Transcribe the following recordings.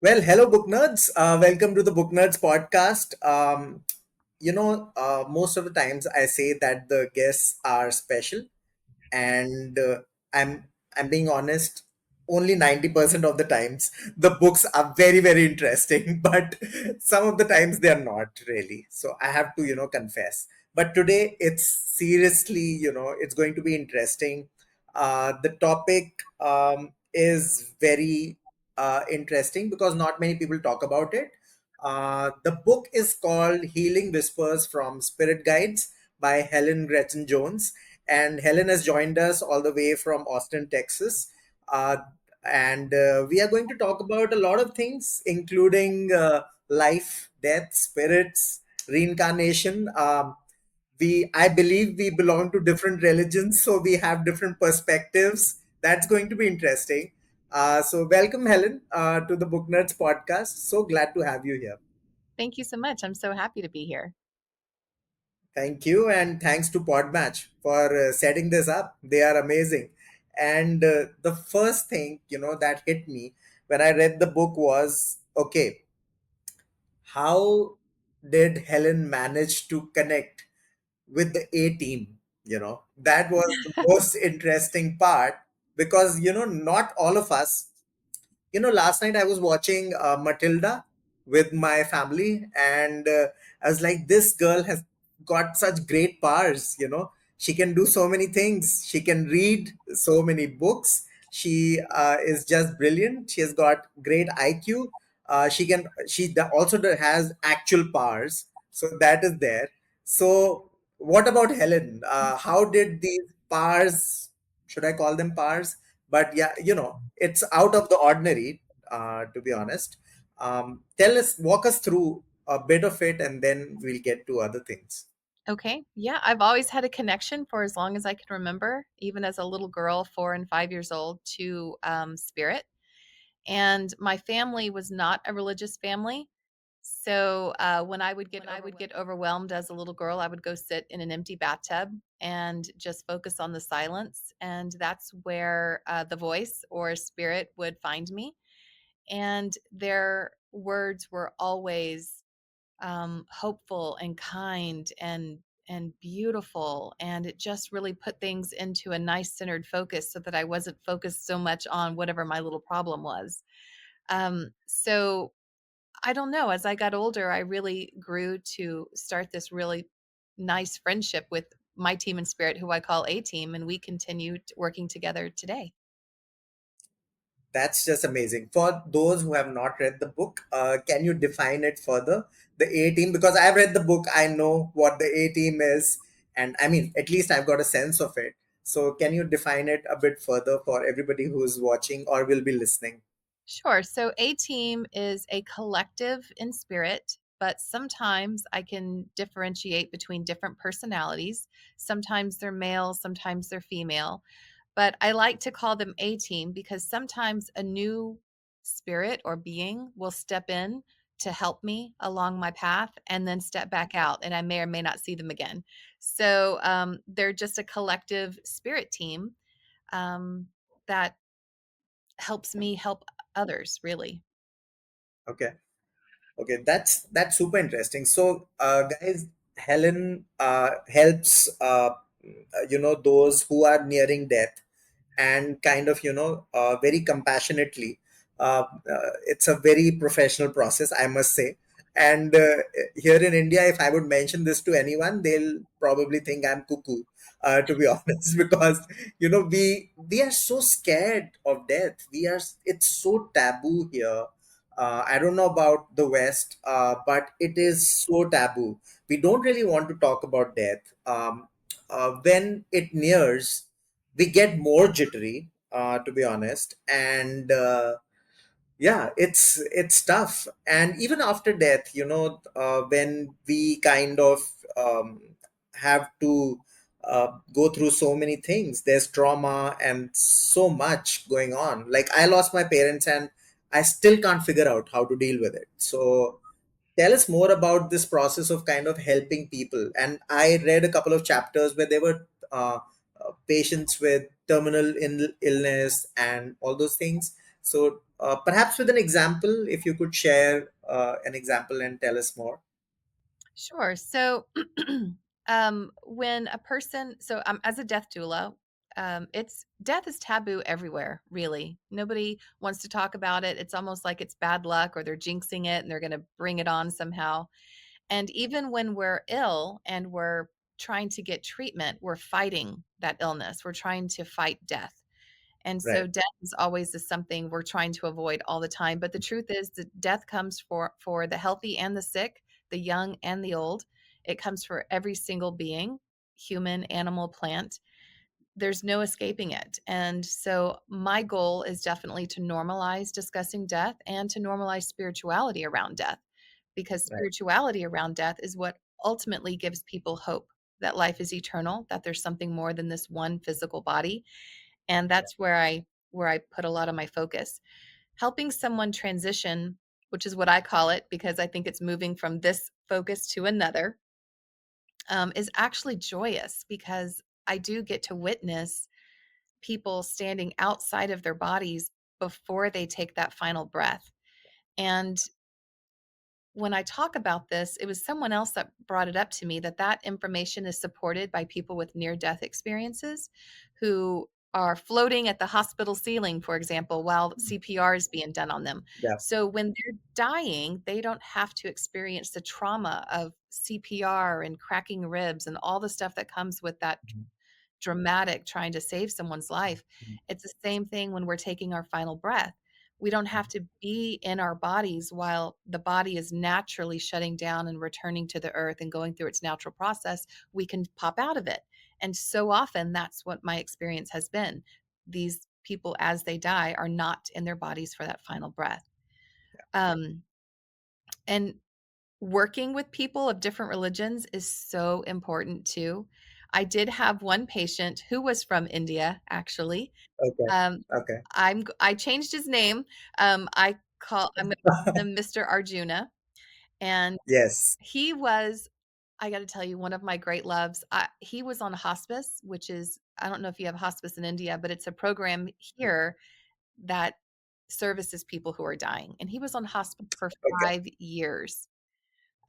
Well, hello, Booknerds. Welcome to the Booknerds podcast. Most of the times I say that the guests are special, and I'm being honest. Only 90% of the times the books are very very interesting, but some of the times they are not really. So I have to confess. But today it's seriously it's going to be interesting. The topic is very interesting because not many people talk about it. The book is called Healing Whispers from Spirit Guides by Helen Gretchen Jones, and Helen has joined us all the way from Austin, Texas. Uh, and we are going to talk about a lot of things, including life, death, spirits, reincarnation. I believe we belong to different religions, so we have different perspectives. That's going to be interesting. So, welcome, Helen, to the Book Nerds podcast. So glad to have you here. Thank you so much. I'm so happy to be here. Thank you, and thanks to Podmatch for setting this up. They are amazing. And the first thing that hit me when I read the book was, okay, how did Helen manage to connect with the A team? That was the most interesting part because not all of us. Last night I was watching Matilda with my family, and I was like, this girl has got such great powers. She can do so many things. She can read so many books. She is just brilliant. She has got great IQ. Has actual powers, so that is there. So, what about Helen? How did these powers? Should I call them powers? But yeah, it's out of the ordinary, to be honest. Walk us through a bit of it, and then we'll get to other things. Okay. Yeah, I've always had a connection for as long as I can remember, even as a little girl, 4 and 5 years old, to spirit. And my family was not a religious family. So when I would get overwhelmed as a little girl, I would go sit in an empty bathtub and just focus on the silence. And that's where the voice or spirit would find me. And their words were always hopeful and kind and beautiful, and it just really put things into a nice centered focus so that I wasn't focused so much on whatever my little problem was. So I don't know, as I got older I really grew to start this really nice friendship with my team in spirit, who I call A team, and we continue working together today. That's just amazing. For those who have not read the book, can you define it further? The A team, because I've read the book, I know what the A team is, and I mean, at least I've got a sense of it. So, can you define it a bit further for everybody who's watching or will be listening? Sure. So A team is a collective in spirit, but sometimes I can differentiate between different personalities. Sometimes they're male, sometimes they're female. But I like to call them A team because sometimes a new spirit or being will step in to help me along my path and then step back out, and I may or may not see them again. So they're just a collective spirit team um, that helps me help others, really. Okay. Okay, that's super interesting. So, guys, Helen helps those who are nearing death, and kind of very compassionately. It's a very professional process, I must say. And here in India, if I would mention this to anyone, they'll probably think I'm cuckoo, to be honest, because we are so scared of death. It's so taboo here. I don't know about the West, but it is so taboo. We don't really want to talk about death. When it nears, we get more jittery, to be honest, and yeah, it's tough. And even after death, when we kind of have to go through so many things, there's trauma and so much going on. Like, I lost my parents, and I still can't figure out how to deal with it. So tell us more about this process of kind of helping people. And I read a couple of chapters where there were patients with terminal illness and all those things. So perhaps with an example, if you could share an example and tell us more. Sure. So, when a person, so as a death doula, it's death is taboo everywhere, really. Nobody wants to talk about it. It's almost like it's bad luck or they're jinxing it and they're going to bring it on somehow. And even when we're ill and we're trying to get treatment, we're fighting that illness. We're trying to fight death. And so Right. death is always is something we're trying to avoid all the time. But the truth is that death comes for the healthy and the sick, the young and the old. It comes for every single being, human, animal, plant. There's no escaping it. And so my goal is definitely to normalize discussing death and to normalize spirituality around death, because Right. spirituality around death is what ultimately gives people hope that life is eternal, that there's something more than this one physical body. And that's where I put a lot of my focus. Helping someone transition, which is what I call it because I think it's moving from this focus to another, is actually joyous because I do get to witness people standing outside of their bodies before they take that final breath. And when I talk about this, it was someone else that brought it up to me that that information is supported by people with near death experiences who are floating at the hospital ceiling, for example, while CPR is being done on them. Yeah. So when they're dying, they don't have to experience the trauma of CPR and cracking ribs and all the stuff that comes with that Mhm. dramatic trying to save someone's life. Mhm. It's the same thing when we're taking our final breath. We don't have to be in our bodies while the body is naturally shutting down and returning to the earth and going through its natural process. We can pop out of it. And so often that's what my experience has been. These people, as they die, are not in their bodies for that final breath. Um, and working with people of different religions is so important too. I did have one patient who was from India, actually. Okay. Um, Okay. I changed his name. I'm gonna call him Mr. Arjuna, and Yes. he was, I gotta tell you, one of my great loves. He was on hospice, which is, I don't know if you have hospice in India, but it's a program here that services people who are dying, and he was on hospice for Okay. 5 years.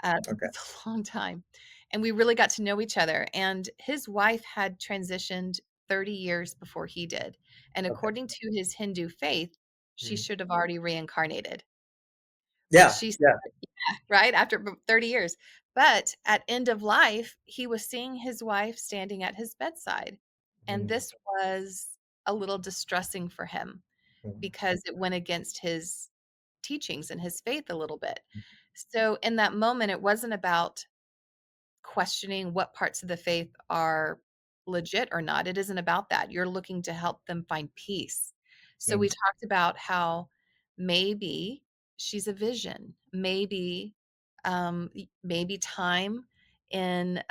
Okay. It's a long time. And we really got to know each other. And his wife had transitioned 30 years before he did. And Okay. according to his Hindu faith, she Mhm. should have already reincarnated. But Yeah. she, Yeah. right after 30 years. But at end of life, he was seeing his wife standing at his bedside. And Mhm. this was a little distressing for him Mhm. because it went against his teachings and his faith a little bit. So in that moment, it wasn't about questioning what parts of the faith are legit or not. It isn't about that. You're looking to help them find peace. So we Mhm. talked about how maybe she's a vision. Maybe time in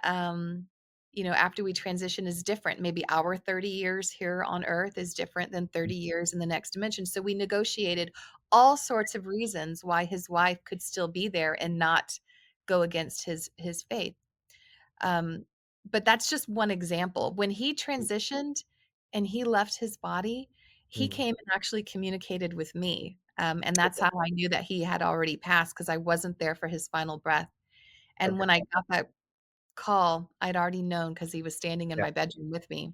after we transition is different. Maybe our 30 years here on earth is different than 30 years in the next dimension. So we negotiated all sorts of reasons why his wife could still be there and not go against his faith. Um, but that's just one example. When he transitioned and he left his body, he Mhm. came and actually communicated with me. And that's Okay. how I knew that he had already passed because I wasn't there for his final breath. And Okay. when I got that call, I'd already known because he was standing in Yeah. my bedroom with me.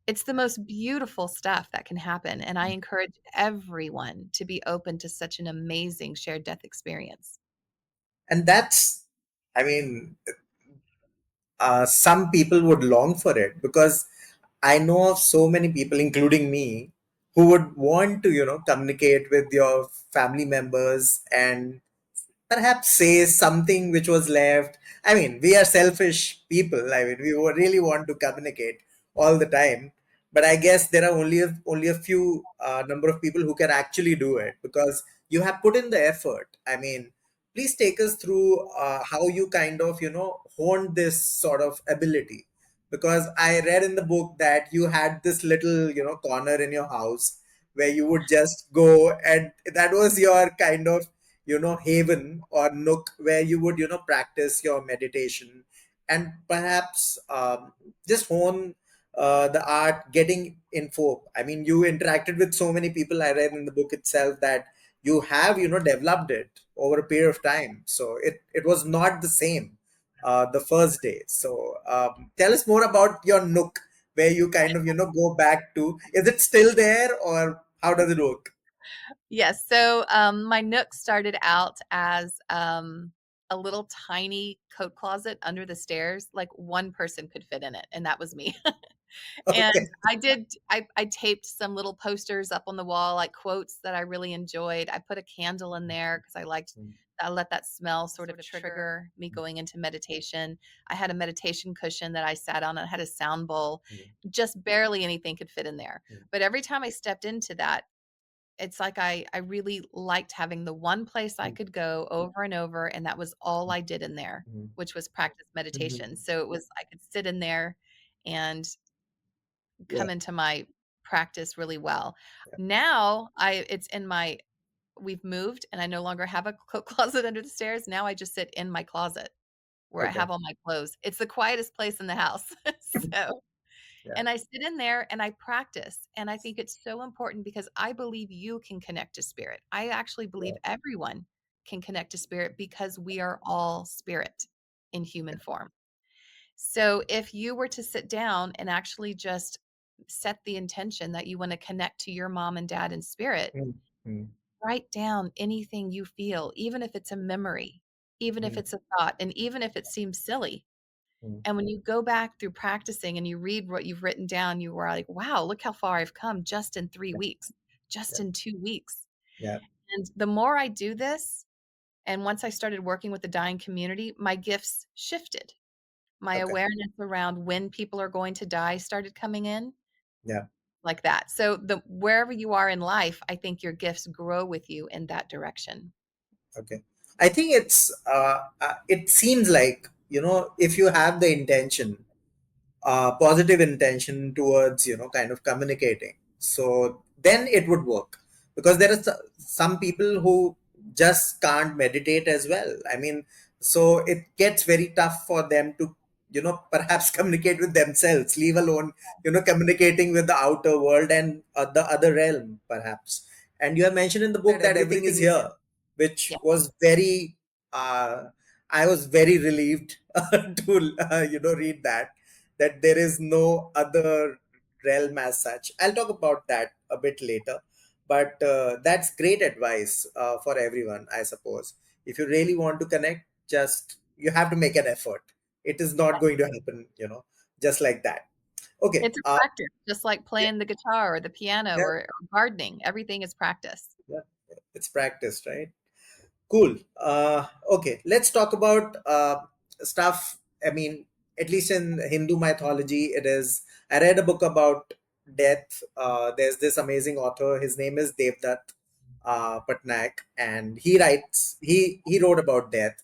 It's the most beautiful stuff that can happen. And I encourage everyone to be open to such an amazing shared death experience. And that's, I mean, some people would long for it, because I know of so many people, including me, who would want to, communicate with your family members and perhaps say something which was left. I mean, we are selfish people. I mean, we would really want to communicate all the time. But I guess there are only a few number of people who can actually do it, because you have put in the effort. I mean, please take us through how you kind of, honed this sort of ability. Because I read in the book that you had this little, corner in your house where you would just go, and that was your kind of, haven or nook where you would, practice your meditation, and perhaps just hone the art getting info. I mean, you interacted with so many people. I read in the book itself that you have, developed it over a period of time. So it was not the same the first day. So tell us more about your nook where you kind of, go back to. Is it still there, or how does it work? Yes. So my nook started out as a little tiny coat closet under the stairs. Like one person could fit in it, and that was me. And Okay. I taped some little posters up on the wall, like quotes that I really enjoyed. I put a candle in there because I let that smell sort of trigger me going into meditation. I had a meditation cushion that I sat on and had a sound bowl. Just barely anything could fit in there. But every time I stepped into that, it's like I really liked having the one place I could go over and over, and that was all I did in there, which was practice meditation. Mhm. So it was I could sit in there and Yeah. come into my practice really well. Now I it's in my we've moved and I no longer have a coat closet under the stairs. Now I just sit in my closet where I Okay. have all my clothes. It's the quietest place in the house. So, Yeah. and I sit in there and I practice. And I think it's so important because I believe you can connect to spirit. I actually believe Yeah. everyone can connect to spirit because we are all spirit in human form. So if you were to sit down and actually just set the intention that you want to connect to your mom and dad in spirit, Mm, mm, write down anything you feel, even if it's a memory, even if mm, it's a thought, and even if it seems silly. mm. And when you go back through practicing and you read what you've written down, you were like, wow, look how far I've come just in 3 weeks, just Yeah. in 2 weeks. Yeah. And the more I do this, and once I started working with the dying community, my gifts shifted. My Okay. awareness around when people are going to die started coming in Yeah. like that. So the wherever you are in life, I think your gifts grow with you in that direction. Okay. I think it seems like, if you have the intention, positive intention towards, kind of communicating, so then it would work, because there are some people who just can't meditate as well. I mean, so it gets very tough for them to, perhaps communicate with themselves, leave alone, communicating with the outer world and the other realm perhaps. And you have mentioned in the book that everything is here, which Yeah. was very I was very relieved to read that there is no other realm as such. I'll talk about that a bit later, but that's great advice for everyone, I suppose. If you really want to connect, just you have to make an effort. It is not going to happen, just like that. Okay. It's a practice, just like Yeah, playing the guitar or the piano yeah, or gardening. Everything is practice. yeah. It's practice, right? Cool. Okay, let's talk about stuff. I mean, at least in Hindu mythology, it is. I read a book about death. There's this amazing author. His name is Devdutt Patnaik, and he wrote about death,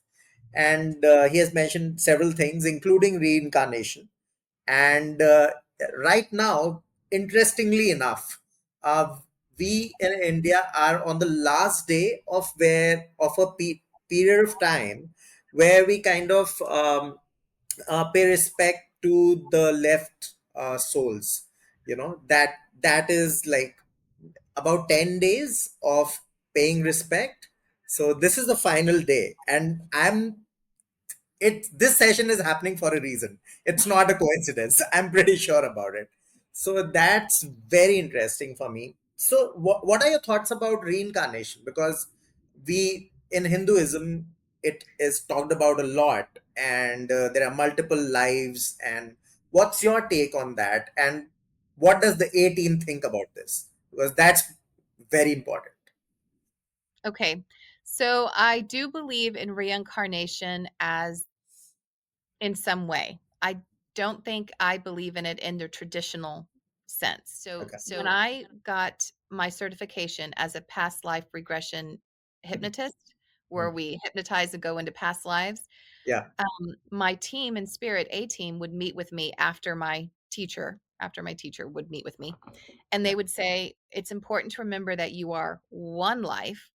and he has mentioned several things, including reincarnation. And right now, interestingly enough, uh, we in India are on the last day of a period of time where we kind of pay respect to the left souls. That is like about 10 days of paying respect. So this is the final day, and this session is happening for a reason. It's not a coincidence. I'm pretty sure about it. So that's very interesting for me. So what are your thoughts about reincarnation? Because we in Hinduism, it is talked about a lot, and there are multiple lives. And what's your take on that, and what does the A team think about this? Because that's very important. Okay. So I do believe in reincarnation as in some way. I don't think I believe in it in the traditional sense. So Okay. when I got my certification as a past life regression hypnotist, where Mm. we hypnotize and go into past lives, Yeah. my team in spirit, A team, would meet with me after my teacher would meet with me. And Yeah. they would say, it's important to remember that you are one life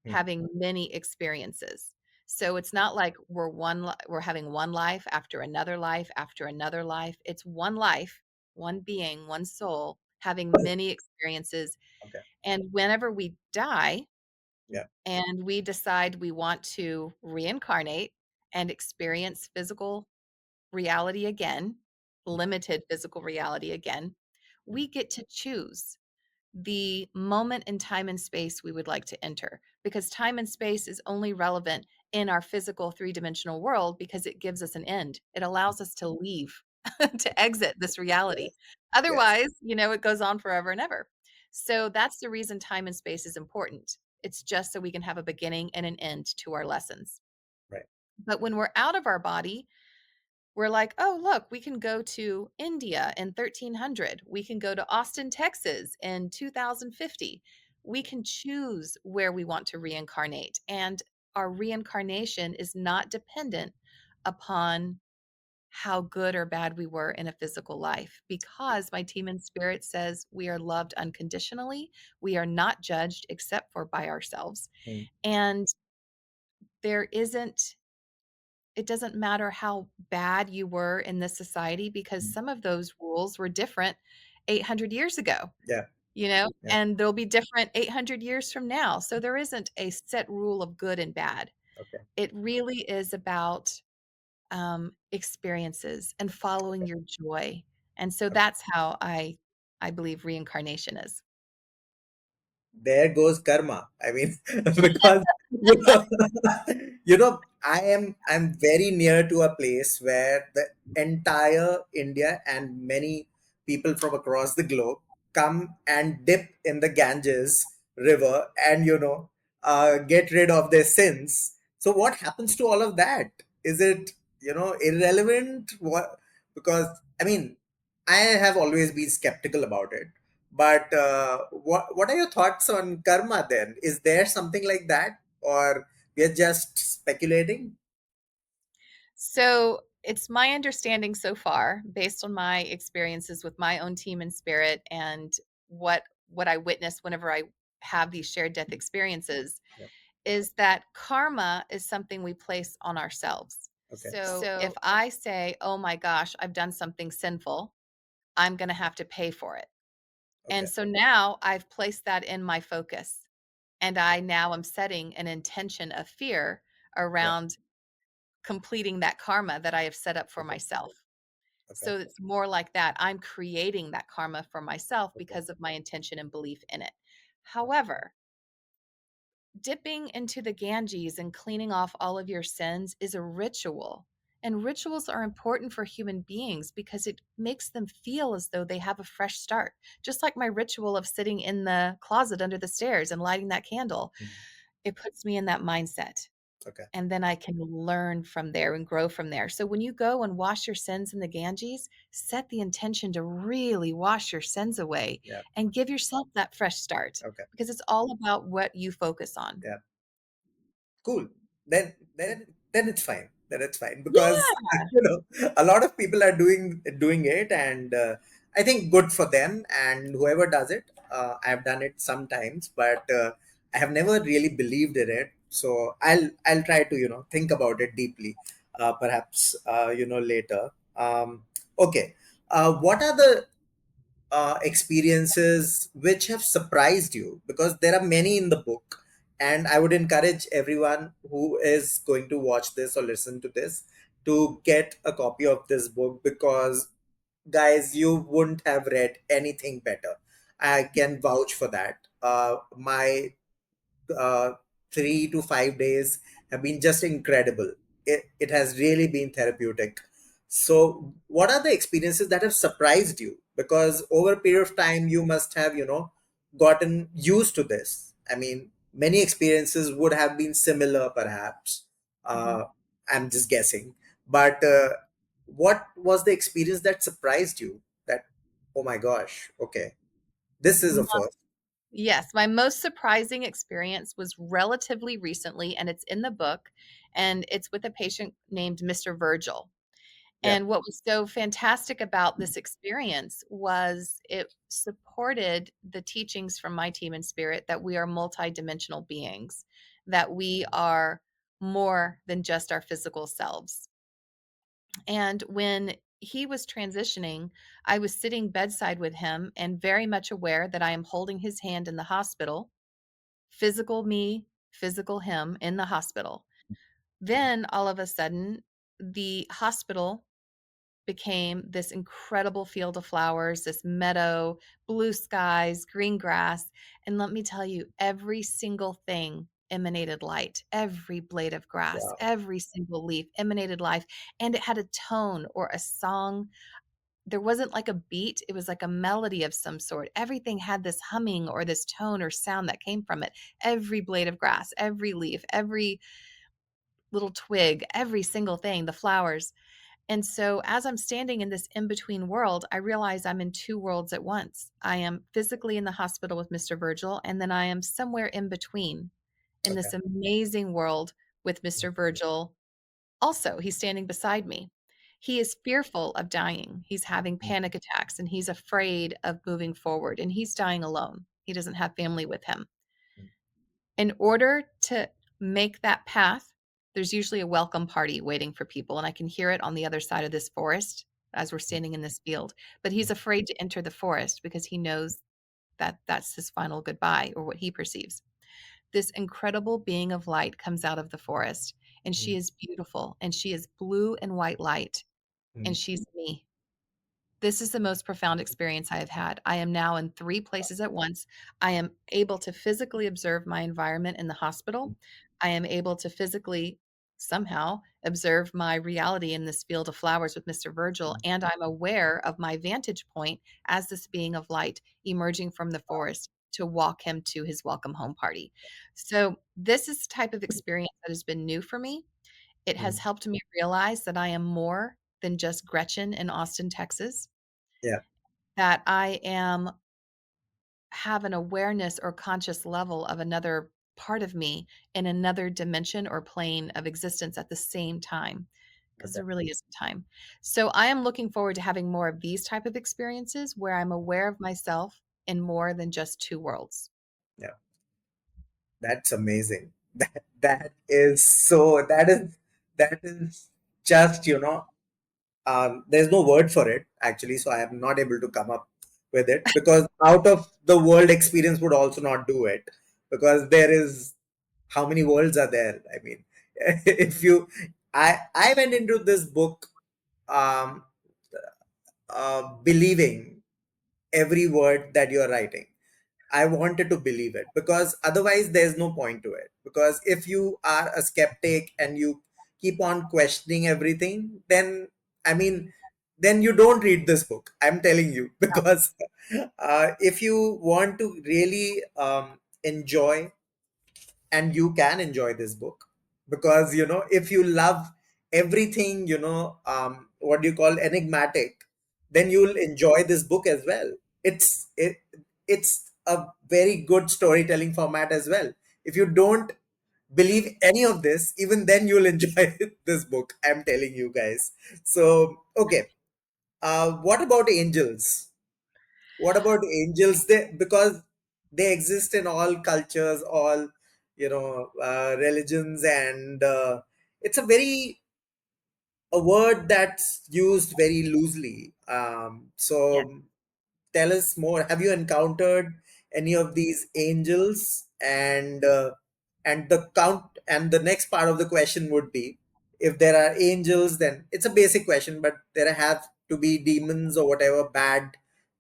Mm. having many experiences. So it's not like we're having one life after another life after another life. It's one life one being, one soul, having many experiences. Okay. And whenever we die Yeah. and we decide we want to reincarnate and experience physical reality again, limited physical reality again, we get to choose the moment in time and space we would like to enter, because time and space is only relevant in our physical three-dimensional world because it gives us an end. It allows us to leave, to exit this reality. Yes. Yes. Otherwise, it goes on forever and ever. So that's the reason time and space is important. It's just so we can have a beginning and an end to our lessons. Right. But when we're out of our body, we're like, oh, look, we can go to India in 1300. We can go to Austin, Texas in 2050. We can choose where we want to reincarnate. And our reincarnation is not dependent upon how good or bad we were in a physical life, because my team in spirit says we are loved unconditionally. We are not judged except for by ourselves. Mm. And there isn't it doesn't matter how bad you were in this society, because Mm. some of those rules were different 800 years ago, Yeah. Yeah. and they'll be different 800 years from now. So there isn't a set rule of good and bad. Okay. It really is about experiences and following Okay. your joy. And so Okay. that's how I believe reincarnation is. There goes karma. I mean, because you know, I'm very near to a place where the entire India and many people from across the globe come and dip in the Ganges river and get rid of their sins. So what happens to all of that? Is it irrelevant? What? Because I mean, I have always been skeptical about it, but what are your thoughts on karma then? Is there something like that, or we're just speculating? So it's my understanding so far, based on my experiences with my own team and spirit, and what I witness whenever I have these shared death experiences, Yeah. is that karma is something we place on ourselves. Okay. So if So I say, "Oh my gosh, I've done something sinful, I'm going to have to pay for it." okay. And so now I've placed that in my focus, and I now am setting an intention of fear Yeah. around completing that karma that I have set up for Okay. myself. Okay. So it's more like that. I'm creating that karma for myself Okay. because of my intention and belief in it. Okay. However, dipping into the Ganges and cleaning off all of your sins is a ritual. And rituals are important for human beings because it makes them feel as though they have a fresh start. Just like my ritual of sitting in the closet under the stairs and lighting that candle, Mhm. it puts me in that mindset, Okay. and then I can learn from there and grow from there. So when you go and wash your sins in the Ganges, set the intention to really wash your sins away Yeah. and give yourself that fresh start, Okay. because it's all about what you focus on. Yeah. Cool. Then it's fine. Then it's fine because Yeah. a lot of people are doing it, and I think good for them. And whoever does it, I've done it sometimes, but I have never really believed in it. So I'll try to think about it deeply, perhaps later. Okay. What are the experiences which have surprised you, because there are many in the book, and I would encourage everyone who is going to watch this or listen to this to get a copy of this book, because guys, you wouldn't have read anything better. I can vouch for that. My uh, 3 to 5 days have been just incredible. It has really been therapeutic. So, what are the experiences that have surprised you? Because over a period of time, you must have, gotten used to this. I mean, many experiences would have been similar, perhaps. Mhm. Uh, I'm just guessing. But what was the experience that surprised you? That, oh my gosh, okay, this is a first. Yes, my most surprising experience was relatively recently, and it's in the book, and it's with a patient named Mr. Virgil. Yeah. And what was so fantastic about this experience was it supported the teachings from my team in spirit that we are multidimensional beings, that we are more than just our physical selves. And when he was transitioning, I was sitting bedside with him and very much aware that I am holding his hand in the hospital, physical me, physical him in the hospital. Then all of a sudden, the hospital became this incredible field of flowers, this meadow, blue skies, green grass. And let me tell you, every single thing emanated light. Every blade of grass, Wow. every single leaf emanated life. And it had a tone or a song. There wasn't like a beat, it was like a melody of some sort. Everything had this humming or this tone or sound that came from it. Every blade of grass, every leaf, every little twig, every single thing, the flowers. And so as I'm standing in this in-between world, I realize I'm in two worlds at once. I am physically in the hospital with Mr. Virgil, and then I am somewhere in between in Okay. this amazing world with Mr. Virgil. Also, he's standing beside me. He is fearful of dying. He's having Mm, panic attacks and he's afraid of moving forward and he's dying alone. He doesn't have family with him. mm, In order to make that path, there's usually a welcome party waiting for people, and I can hear it on the other side of this forest as we're standing in this field. But he's afraid to enter the forest because he knows that that's his final goodbye or what he perceives. This incredible being of light comes out of the forest, and she mm, is beautiful, and she is blue and white light, and mm. she's me. This is the most profound experience I have had. I am now in 3 places at once. I am able to physically observe my environment in the hospital. I am able to physically, somehow, observe my reality in this field of flowers with Mr. Virgil, and I'm aware of my vantage point as this being of light emerging from the forest to walk him to his welcome home party. So, this is the type of experience that has been new for me. It has Mm. helped me realize that I am more than just Gretchen in Austin, Texas, Yeah. that I am have an awareness or conscious level of another part of me in another dimension or plane of existence at the same time, because Okay. there really isn't time. So I am looking forward to having more of these type of experiences where I'm aware of myself in more than just two worlds. Yeah. That's amazing. That is so. That is just there's no word for it actually, so I am not able to come up with it because out of the world experience would also not do it because there is how many worlds are there? I mean, if you, I went into this book um, believing every word that you're writing. I wanted to believe it because otherwise there's no point to it. Because if you are a skeptic and you keep on questioning everything, then I mean, then you don't read this book. I'm telling you because if you want to really enjoy, and you can enjoy this book because if you love everything what do you call enigmatic, then you'll enjoy this book as well. It's a very good storytelling format as well. If you don't believe any of this, even then you'll enjoy this book, I'm telling you guys. So okay, what about angels? What about angels? They, because they exist in all cultures, all religions, and it's a word that's used very loosely. Yes. So tell us more. Have you encountered any of these angels? And the count, and the next part of the question would be, if there are angels, then it's a basic question, but there have to be demons or whatever bad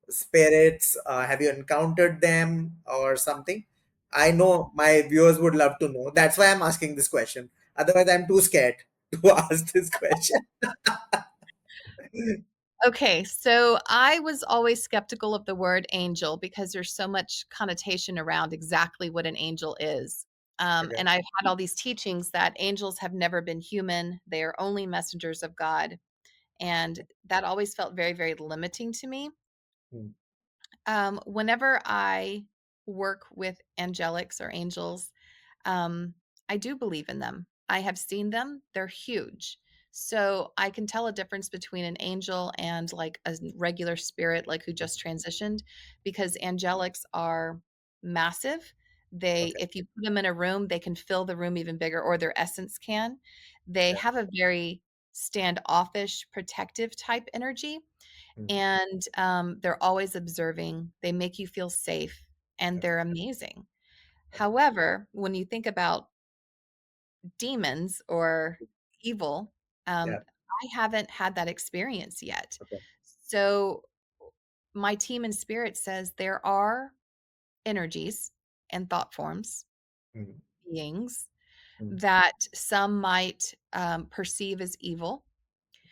spirits. Have you encountered them or something? I know my viewers would love to know. That's why I'm asking this question. Otherwise, I'm too scared to ask this question. Okay, so I was always skeptical of the word angel because there's so much connotation around exactly what an angel is. Okay. And I've had all these teachings that angels have never been human, they are only messengers of God. And that always felt very, very limiting to me. Hmm. Whenever I work with angelics or angels, um, I do believe in them. I have seen them, they're huge. So I can tell a difference between an angel and like a regular spirit, like who just transitioned, because angelics are massive. They, Okay. if you put them in a room, they can fill the room even bigger, or their essence can. They Yeah. have a very standoffish, protective type energy. mm, And they're always observing. They make you feel safe and okay, they're amazing. okay, However, when you think about demons or evil, yeah, I haven't had that experience yet. okay, So my team in spirit says there are energies and thought forms, mm, beings mm, that some might perceive as evil,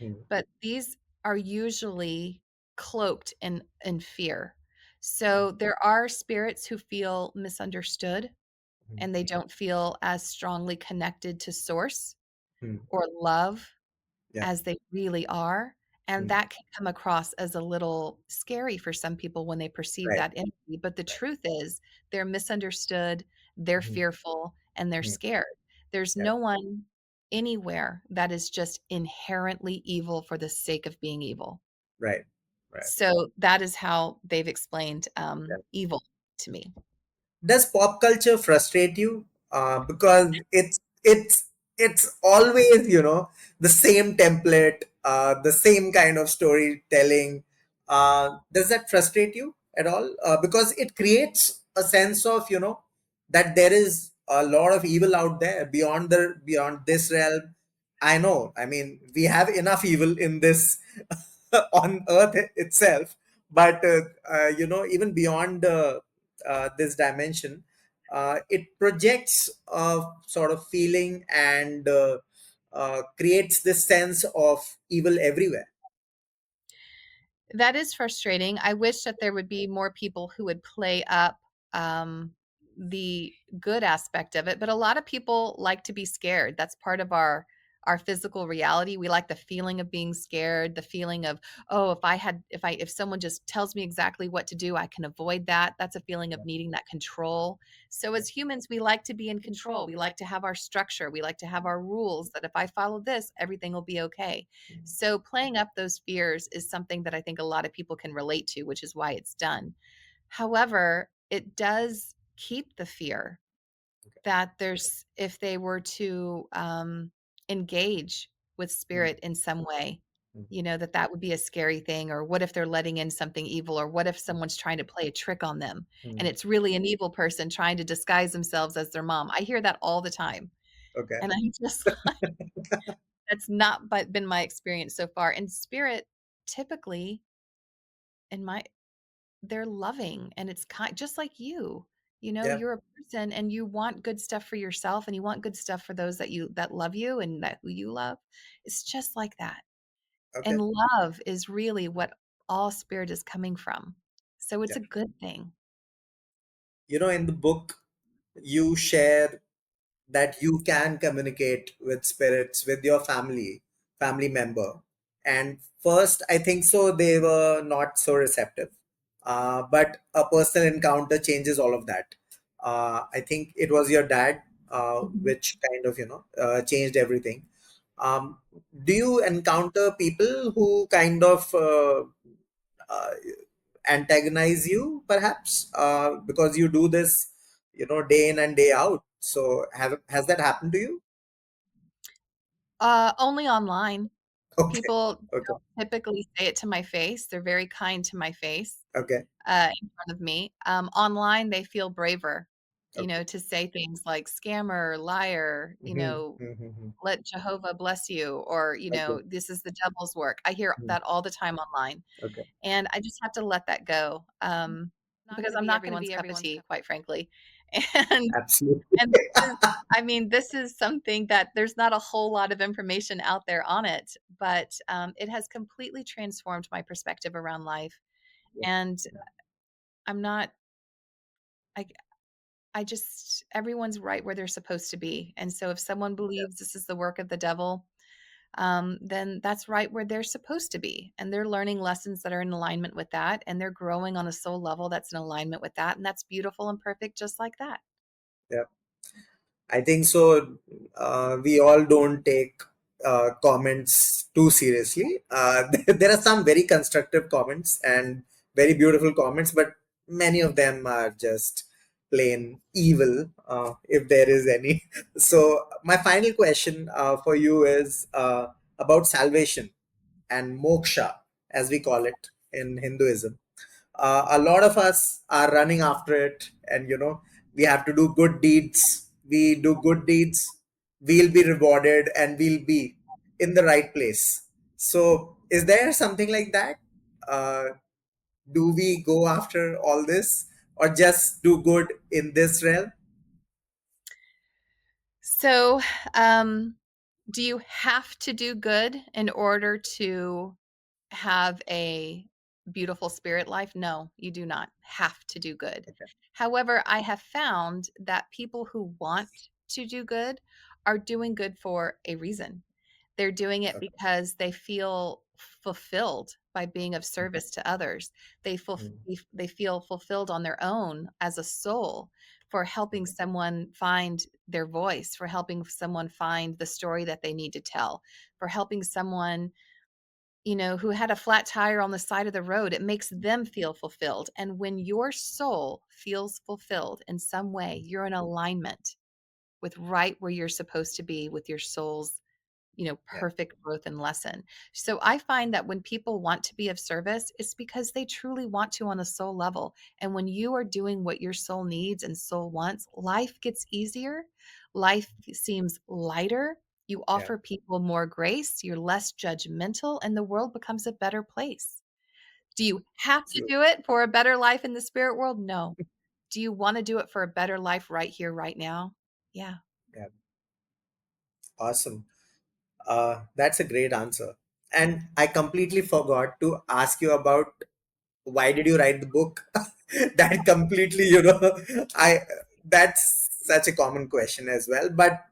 mm, but these are usually cloaked in fear. mm, So there are spirits who feel misunderstood mm, and they don't feel as strongly connected to source mm, or love yeah, as they really are. And mm, that can come across as a little scary for some people when they perceive right, that energy. But the right, truth is, they're misunderstood, they're mm, fearful, and they're mm, scared. There's yeah, no one anywhere that is just inherently evil for the sake of being evil. right, right. So that is how they've explained Yeah. evil to me. Does pop culture frustrate you? Because it's always, the same template, the same kind of storytelling. Does that frustrate you at all? Because it creates a sense of, that there is a lot of evil out there beyond this realm. I know. I mean, we have enough evil in this on Earth itself, but even beyond this dimension, it projects a sort of feeling and creates this sense of evil everywhere. That is frustrating. I wish that there would be more people who would play up the good aspect of it, but a lot of people like to be scared. That's part of our physical reality. We like the feeling of being scared, the feeling of, oh, if someone just tells me exactly what to do, I can avoid that. That's a feeling of needing that control. So Yeah. as humans, we like to be in control. We like to have our structure. We like to have our rules that if I follow this, everything will be okay. So playing up those fears is something that I think a lot of people can relate to, which is why it's done. However, it does keep the fear that there's if they were to engage with Mm, spirit in some way, mm, that would be a scary thing. Or what if they're letting in something evil? Or what if someone's trying to play a trick on them and mm. it's really an evil person trying to disguise themselves as their mom? I hear that all the time. Okay. And I'm just that's not but been my experience so far. And spirit typically in my they're loving and it's kind just like you. Yeah. You're a person and you want good stuff for yourself and you want good stuff for those that love you and that who you love. It's just like that. And Okay. love is really what all spirit is coming from. So it's Yeah. a good thing. In the book, you share that you can communicate with spirits with your family member, and first I think so they were not so receptive, but a personal encounter changes all of that. I think it was your dad, which kind of changed everything. um, do you encounter people who kind of uh, antagonize you perhaps, because you do this day in and day out? So has that happened to you? Only online. Okay, People okay, don't typically say it to my face. They're very kind to my face. okay, In front of me. Online, they feel braver, okay. to say things like scammer, liar, Mm-hmm. let Jehovah bless you, or, Okay. this is the devil's work. I hear Mhm. that all the time online. Okay. And I just have to let that go because I'm not going to be everyone's cup of tea, quite frankly. And Absolutely. and I mean, this is something that there's not a whole lot of information out there on it, but it has completely transformed my perspective around life. Yeah, And yeah, I'm not, I, I just everyone's right where they're supposed to be. And so if someone yeah, believes this is the work of the devil, then that's right where they're supposed to be. And they're learning lessons that are in alignment with that. And they're growing on a soul level that's in alignment with that. And that's beautiful and perfect, just like that. yeah. I think so. We all don't take comments too seriously. There are some very constructive comments and very beautiful comments, but many of them are just plain evil, if there is any. So, my final question for you is, about salvation and moksha, as we call it in Hinduism. A lot of us are running after it, and we have to do good deeds. We do good deeds, we'll be rewarded, and we'll be in the right place. So, is there something like that? Uh, do we go after all this, or just do good in this realm? So, um, do you have to do good in order to have a beautiful spirit life? No, you do not have to do good. Okay. However, I have found that people who want to do good are doing good for a reason. They're doing it Okay. because they feel fulfilled by being of service to others. Mm. They feel fulfilled on their own as a soul for helping someone find their voice, for helping someone find the story that they need to tell, for helping someone, who had a flat tire on the side of the road. It makes them feel fulfilled. And when your soul feels fulfilled in some way, you're in alignment with right where you're supposed to be with your soul's, Yeah. perfect growth and lesson. So I find that when people want to be of service, it's because they truly want to on a soul level. And when you are doing what your soul needs and soul wants, life gets easier. Life seems lighter. You Yeah. offer people more grace, you're less judgmental, and the world becomes a better place. Do you have to So, do it for a better life in the spirit world? No. Do you want to do it for a better life right here, right now? Yeah. yeah. Awesome. That's a great answer. And I completely forgot to ask you about why did you write the book. That completely, I that's such a common question as well. But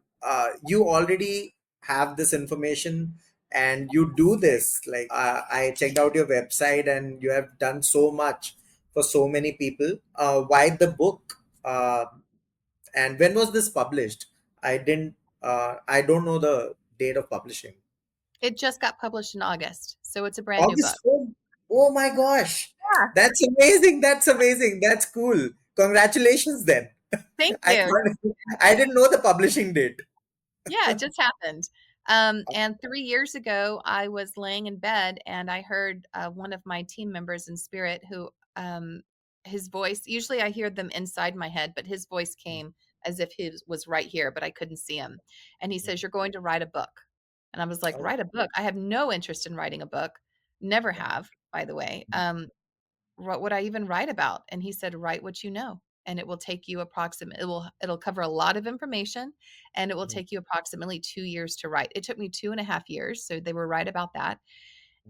you already have this information, and you do this. Like, I checked out your website, and you have done so much for so many people. Why the book? And when was this published? I don't know the date of publishing. It just got published in August, so it's a brand new book. August 4th. Oh my gosh. Yeah. That's amazing. That's amazing. That's cool. Congratulations then. Thank I you. can't, I didn't know the publishing date. Yeah, it just happened. And 3 years ago, I was laying in bed and I heard, one of my team members in spirit who, his voice usually I hear them inside my head, but his voice came as if he was right here, but I couldn't see him. And he says, "You're going to write a book." And I was like, Oh, "Write a book? I have no interest in writing a book." Never okay. have, by the way. What would I even write about? And he said, write what you know. And it will take you it'll cover a lot of information and it will Mhm. take you approximately 2 years to write. It took me 2.5 years. So they were right about that.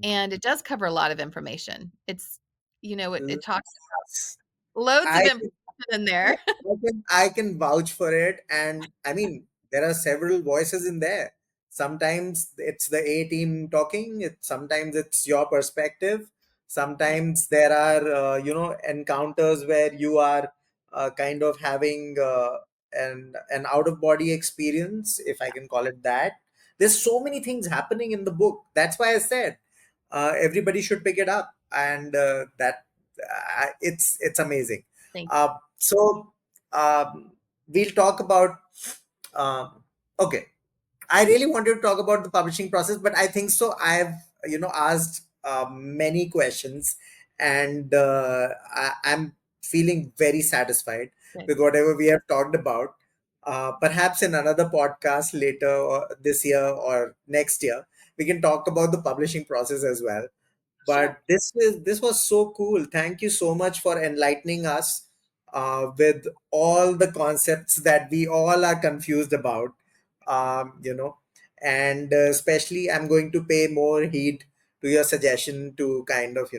And it does cover a lot of information. It talks loads of I information in there. I can vouch for it, and I mean there are several voices in there. Sometimes it's the A team talking. Sometimes it's your perspective. Sometimes there are encounters where you are kind of having an out of body experience, if I can call it that. There's so many things happening in the book. That's why I said everybody should pick it up, and that it's amazing. Thank So we'll talk about. Um, okay, I really wanted to talk about the publishing process, but I think so. I've asked many questions, and I'm feeling very satisfied you. Good. with whatever we have talked about. Perhaps in another podcast later, or this year or next year, we can talk about the publishing process as well. Sure. But this was so cool. Thank you so much for enlightening us with all the concepts that we all are confused about. And especially I'm going to pay more heed to your suggestion to kind of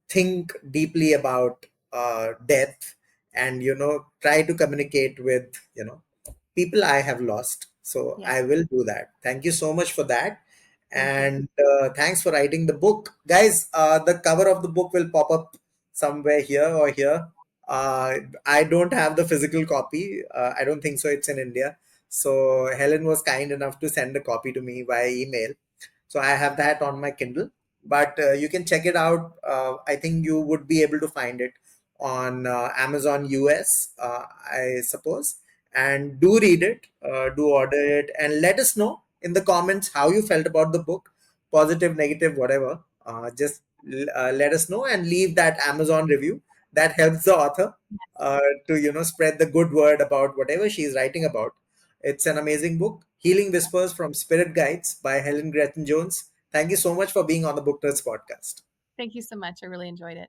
think deeply about death, and try to communicate with people I have lost. So Yeah. I will do that. Thank you so much for that. Thank you. And thanks for writing the book. Guys, the cover of the book will pop up somewhere here or here. Uh, I don't have the physical copy. I don't think so. It's in India. So Helen was kind enough to send a copy to me via email. So I have that on my Kindle, but you can check it out. I think you would be able to find it on Amazon US, I suppose. And do read it, do order it, and let us know in the comments how you felt about the book, positive, negative, whatever. Just let us know and leave that Amazon review. That helps the author uh, to spread the good word about whatever she is writing about. It's an amazing book, Healing Whispers from Spirit Guides by Helen Gretchen Jones. Thank you so much for being on the Book Nerds podcast. Thank you so much. I really enjoyed it.